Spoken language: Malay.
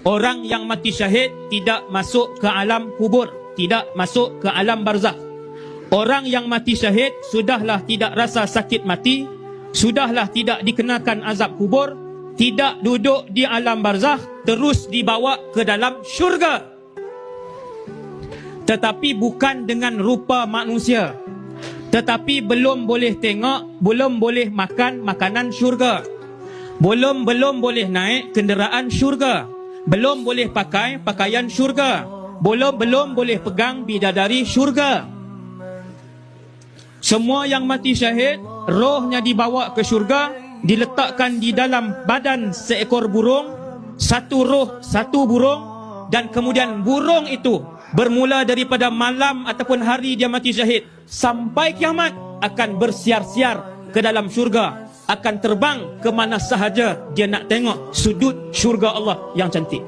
Orang yang mati syahid tidak masuk ke alam kubur, tidak masuk ke alam barzakh. Orang yang mati syahid sudahlah tidak rasa sakit mati, sudahlah tidak dikenakan azab kubur, tidak duduk di alam barzakh, terus dibawa ke dalam syurga. Tetapi bukan dengan rupa manusia. Tetapi belum boleh tengok, belum boleh makan makanan syurga. Belum boleh naik kenderaan syurga. Belum boleh pakai pakaian syurga. Belum boleh pegang bidadari syurga. Semua yang mati syahid, rohnya dibawa ke syurga, diletakkan di dalam badan seekor burung, satu roh, satu burung, dan kemudian burung itu bermula daripada malam ataupun hari dia mati syahid sampai kiamat akan bersiar-siar ke dalam syurga, akan terbang ke mana sahaja dia nak tengok sudut syurga Allah yang cantik.